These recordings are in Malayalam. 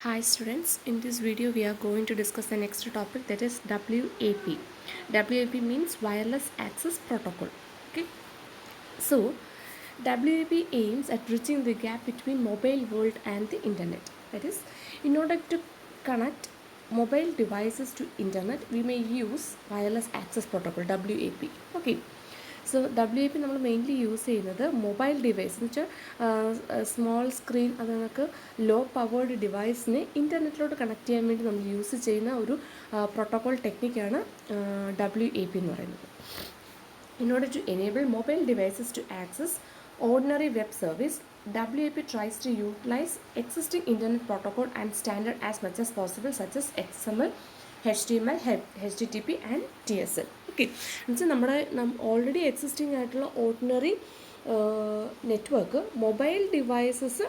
Hi students, in this video we are going to discuss the next topic, that is WAP. WAP means Wireless Access Protocol. Okay, so WAP aims at bridging the gap between mobile world and the internet. That is, in order to connect mobile devices to internet, we may use Wireless Access Protocol, WAP. Okay, so W I P നമ്മൾ മെയിൻലി യൂസ് ചെയ്യുന്നത് മൊബൈൽ ഡിവൈസ് എന്ന് വെച്ചാൽ സ്മോൾ സ്ക്രീൻ അത് നമുക്ക് ലോ പവേർഡ് ഡിവൈസിനെ ഇൻ്റർനെറ്റിലോട്ട് കണക്ട് ചെയ്യാൻ വേണ്ടി നമ്മൾ യൂസ് ചെയ്യുന്ന ഒരു പ്രോട്ടോകോൾ ടെക്നിക്കാണ് WAP എന്ന് പറയുന്നത്. In order to enable mobile devices to access ordinary web service, WAP tries to utilize existing internet protocol and standard as much as possible, such as XML, HTML, HTTP and TSL. Okay, എന്നുവെച്ചാൽ നമ്മുടെ ഓൾറെഡി എക്സിസ്റ്റിംഗ് ആയിട്ടുള്ള ഓർഡിനറി നെറ്റ്വർക്ക് മൊബൈൽ ഡിവൈസസ്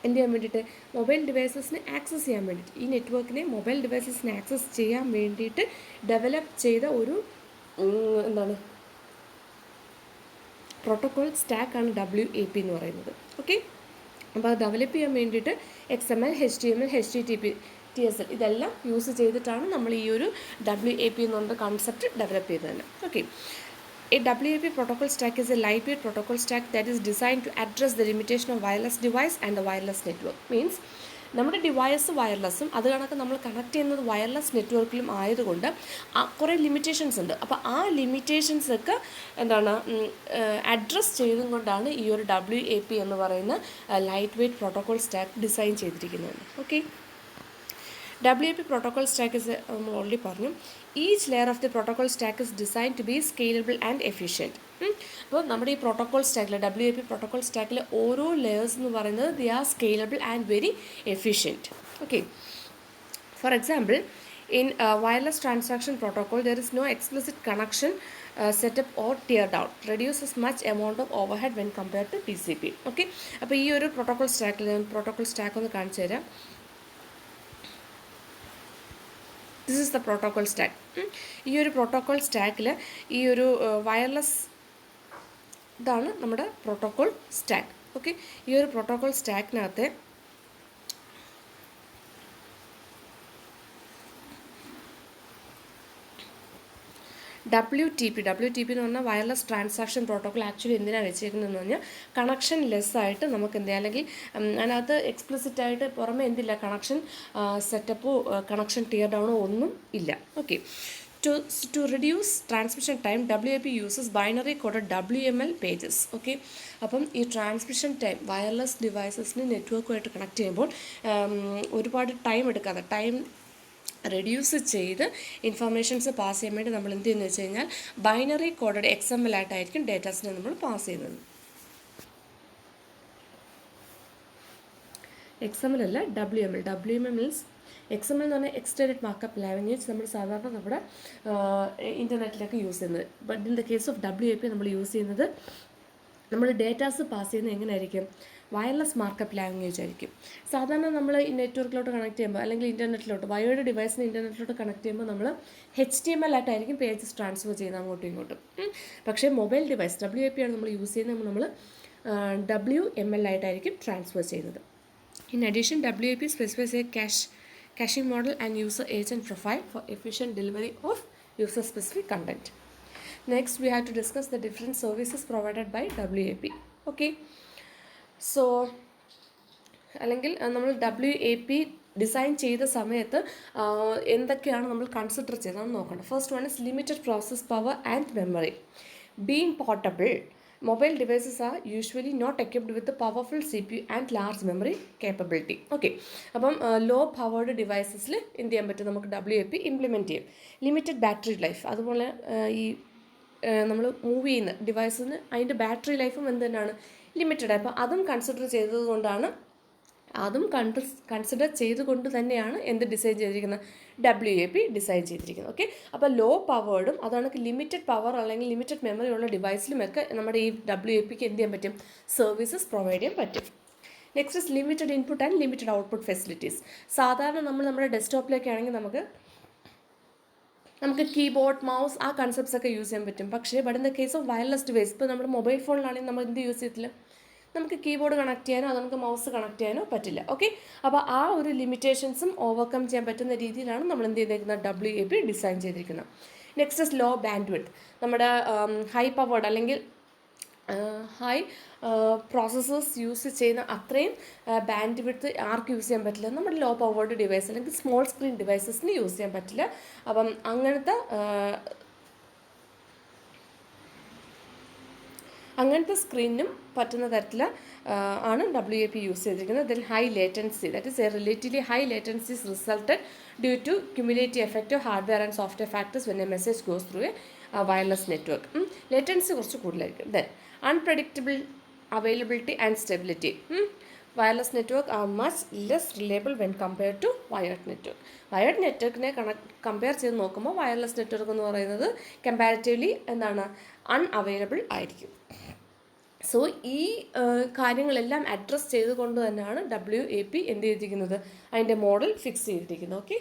എന്ത് ചെയ്യാൻ വേണ്ടിയിട്ട്, മൊബൈൽ ഡിവൈസസിനെ ആക്സസ് ചെയ്യാൻ വേണ്ടിയിട്ട്, ഈ നെറ്റ്വർക്കിനെ മൊബൈൽ ഡിവൈസസിനെ ആക്സസ് ചെയ്യാൻ വേണ്ടിയിട്ട് ഡെവലപ്പ് ചെയ്ത ഒരു എന്താണ് പ്രോട്ടോകോൾ സ്റ്റാക്കാണ് WAP എന്ന് പറയുന്നത്. ഓക്കെ, അപ്പോൾ അത് ഡെവലപ്പ് ചെയ്യാൻ വേണ്ടിയിട്ട് XML, HTML, HTTP, TSL ഇതെല്ലാം യൂസ് ചെയ്തിട്ടാണ് നമ്മൾ ഈ ഒരു WAP എന്നുള്ള കൺസെപ്റ്റ് ഡെവലപ്പ് ചെയ്തത് തന്നെ. Okay, a WAP protocol stack is a lightweight protocol stack that is designed to address the limitation of wireless device and the wireless network. Means നമ്മുടെ ഡിവൈസ് വയർലെസ്സും അത് കണക്ക് നമ്മൾ കണക്ട് ചെയ്യുന്നത് വയർലെസ് നെറ്റ്വർക്കിലും ആയതുകൊണ്ട് കുറേ ലിമിറ്റേഷൻസ് ഉണ്ട്. അപ്പോൾ ആ ലിമിറ്റേഷൻസൊക്കെ എന്താണ് അഡ്രസ്സ് ചെയ്തും കൊണ്ടാണ് ഈ ഒരു WAP എന്ന് പറയുന്ന light weight protocol stack design ചെയ്തിരിക്കുന്നത്. Okay, WAP protocol stack is നമ്മൾ ഓൾറെഡി പറഞ്ഞു. Each layer of the protocol stack is design to be scalable and efficient. അപ്പോൾ നമ്മുടെ ഈ പ്രോട്ടോകോൾ സ്റ്റാക്കിൽ WAP പ്രോട്ടോകോൾ സ്റ്റാക്കിൽ ഓരോ ലെയേഴ്സ് എന്ന് പറയുന്നത് they are scalable and very efficient. Okay, for example, in wireless transaction protocol there is no explicit connection setup or tear down, reduces much amount of overhead when compared to TCP. Okay, അപ്പോൾ ഈ ഒരു പ്രോട്ടോകോൾ സ്റ്റാക്ക് ഒന്ന് കാണിച്ചു തരാം. This is the protocol stack. ഈ ഒരു പ്രോട്ടോകോൾ സ്റ്റാക്കിൽ ഈ ഒരു വയർലെസ് ഇതാണ് നമ്മുടെ പ്രോട്ടോകോൾ സ്റ്റാക്ക്. ഓക്കെ, ഈ ഒരു പ്രോട്ടോകോൾ സ്റ്റാക്കിനകത്ത് WTP എന്ന് പറഞ്ഞാൽ വയർലെസ് ട്രാൻസാക്ഷൻ പ്രോട്ടോകോൾ ആക്ച്വലി എന്തിനാണ് വെച്ചേക്കുന്നതെന്ന് പറഞ്ഞാൽ കണക്ഷൻ ലെസ് ആയിട്ട് നമുക്ക് എന്ത് ചെയ്യാം, അല്ലെങ്കിൽ അതിനകത്ത് എക്സ്പ്ലിസിറ്റ് ആയിട്ട് പുറമെ എന്തില്ല, കണക്ഷൻ സെറ്റപ്പോ കണക്ഷൻ ടിയർ ഡൗണോ ഒന്നും ഇല്ല. Okay, to reduce transmission time, WAP uses binary coded WML pages. Okay, അപ്പം ഈ ട്രാൻസ്മിഷൻ ടൈം വയർലെസ് ഡിവൈസസിന് നെറ്റ്വർക്കുമായിട്ട് കണക്ട് ചെയ്യുമ്പോൾ ഒരുപാട് ടൈം എടുക്കാതെ റെഡ്യൂസ് ചെയ്ത് ഇൻഫർമേഷൻസ് പാസ് ചെയ്യാൻ വേണ്ടി നമ്മൾ എന്ത് ചെയ്യുന്നത് വെച്ച് കഴിഞ്ഞാൽ ബൈനറി കോഡഡ് XML ആയിട്ടായിരിക്കും ഡേറ്റാസിനെ നമ്മൾ പാസ് ചെയ്യുന്നത്. XML അല്ല, WML മീൻസ് XML എന്ന് പറഞ്ഞാൽ എക്സ്റ്റൻഡഡ് മാർക്കപ്പ് ലാംഗ്വേജ്, നമ്മൾ സാധാരണ നമ്മുടെ ഇൻ്റർനെറ്റിലൊക്കെ യൂസ് ചെയ്യുന്നത്. But in the case of WAP നമ്മൾ യൂസ് ചെയ്യുന്നത്, നമ്മൾ ഡേറ്റാസ് പാസ് ചെയ്യുന്നത് എങ്ങനെയായിരിക്കും, വയർലെസ് മാർക്കപ്പ് ലാംഗ്വേജ് ആയിരിക്കും. സാധാരണ നമ്മൾ ഈ നെറ്റ്വർക്കിലോട്ട് കണക്ട് ചെയ്യുമ്പോൾ അല്ലെങ്കിൽ ഇൻ്റർനെറ്റിലോട്ട് വയേർഡ് ഡിവൈസിന് ഇൻ്റർനെറ്റിലോട്ട് കണക്ട് ചെയ്യുമ്പോൾ നമ്മൾ HTML ആയിട്ടായിരിക്കും പേജസ് ട്രാൻസ്ഫർ ചെയ്യുന്നത് അങ്ങോട്ടും ഇങ്ങോട്ടും. പക്ഷേ മൊബൈൽ ഡിവൈസ് WAP ആണ് നമ്മൾ യൂസ് ചെയ്യുന്നത്, നമ്മൾ WML ആയിട്ടായിരിക്കും ട്രാൻസ്ഫർ ചെയ്യുന്നത്. In addition, WAP specifies a caching model and user agent profile for efficient delivery of user-specific content. Next, we have to discuss the different services provided by WAP. Okay, so അല്ലെങ്കിൽ നമ്മൾ WAP ഡിസൈൻ ചെയ്ത സമയത്ത് എന്തൊക്കെയാണ് നമ്മൾ കൺസിഡർ ചെയ്തതെന്ന് നോക്കണം. First one is limited process power and memory. Being portable, mobile devices are usually not equipped with the powerful CPU and large memory capability. Okay, അപ്പം ലോ പവേർഡ് ഡിവൈസസിൽ എന്ത് ചെയ്യാൻ പറ്റും, നമുക്ക് WAP ഇംപ്ലിമെൻറ്റ് ചെയ്യും. ലിമിറ്റഡ് ബാറ്ററി ലൈഫ്, അതുപോലെ ഈ നമ്മൾ മൂവ് ചെയ്യുന്ന ഡിവൈസിന് അതിൻ്റെ ബാറ്ററി ലൈഫും എന്ത് തന്നെയാണ്, ലിമിറ്റഡ്. അപ്പോൾ അതും കൺസിഡർ ചെയ്തതുകൊണ്ടാണ് കൺസിഡർ ചെയ്തുകൊണ്ട് തന്നെയാണ് എന്ത് ഡിസൈൻ ചെയ്തിരിക്കുന്നത്, WAP ഡിസൈൻ ചെയ്തിരിക്കുന്നത്. ഓക്കെ, അപ്പോൾ ലോ പവേർഡും അതാണ് ലിമിറ്റഡ് പവർ അല്ലെങ്കിൽ ലിമിറ്റഡ് മെമ്മറി ഉള്ള ഡിവൈസിലുമൊക്കെ നമ്മുടെ ഈ WAPക്ക് എന്ത് ചെയ്യാൻ പറ്റും, സർവീസസ് പ്രൊവൈഡ് ചെയ്യാൻ പറ്റും. Next is limited input and limited output facilities. സാധാരണ നമ്മുടെ ഡെസ്ക്ടോപ്പിലൊക്കെ ആണെങ്കിൽ നമുക്ക് കീബോർഡ്, മൗസ് ആ കൺസെപ്റ്റ്സ് ഒക്കെ യൂസ് ചെയ്യാൻ പറ്റും. പക്ഷേ but in the case of wireless device, ഇപ്പോൾ നമ്മുടെ മൊബൈൽ ഫോണിലാണെങ്കിൽ നമ്മൾ എന്ത് യൂസ് ചെയ്യത്തില്ല, നമുക്ക് കീബോർഡ് കണക്ട് ചെയ്യാനോ അത് നമുക്ക് മൗസ് കണക്ട് ചെയ്യാനോ പറ്റില്ല. ഓക്കെ, അപ്പോൾ ആ ഒരു ലിമിറ്റേഷൻസും ഓവർകം ചെയ്യാൻ പറ്റുന്ന രീതിയിലാണ് നമ്മൾ എന്ത് ചെയ്തിരിക്കുന്നത്, WAP ഡിസൈൻ ചെയ്തിരിക്കുന്നത്. Next is low bandwidth. നമ്മുടെ ഹൈ പവേർഡ് അല്ലെങ്കിൽ ഹൈ പ്രോസസ്സേഴ്സ് യൂസ് ചെയ്യുന്ന അത്രയും ബാൻഡ് വിഡ്ത്ത് ആർക്ക് യൂസ് ചെയ്യാൻ പറ്റില്ല, നമ്മുടെ ലോ പവേർഡ് ഡിവൈസ് അല്ലെങ്കിൽ സ്മോൾ സ്ക്രീൻ ഡിവൈസസിന് യൂസ് ചെയ്യാൻ പറ്റില്ല. അപ്പം അങ്ങനത്തെ സ്ക്രീനിനും പറ്റുന്ന തരത്തിൽ ആണ് WAP യൂസ് ചെയ്തിരിക്കുന്നത്. ഇതിൽ high latency, that is a relatively high latency is resulted due to cumulative effect of hardware and software factors when a message goes through a wireless network. Latency കുറച്ച് കൂടുതലായിരിക്കും. Then unpredictable availability and stability. Wireless network are much less reliable when compared to wired network. Wired നെറ്റ്വർക്കിനെ കമ്പയർ ചെയ്ത് നോക്കുമ്പോൾ വയർലെസ് നെറ്റ്വർക്ക് എന്ന് പറയുന്നത് കമ്പാരിറ്റീവ്ലി അൺഅവൈലബിൾ ആയിരിക്കും. സോ ഈ കാര്യങ്ങളെല്ലാം അഡ്രസ്സ് ചെയ്തുകൊണ്ട് തന്നെയാണ് WAP എന്ത് ചെയ്തിരിക്കുന്നത്, അതിൻ്റെ മോഡൽ ഫിക്സ് ചെയ്തിരിക്കുന്നത്. ഓക്കെ.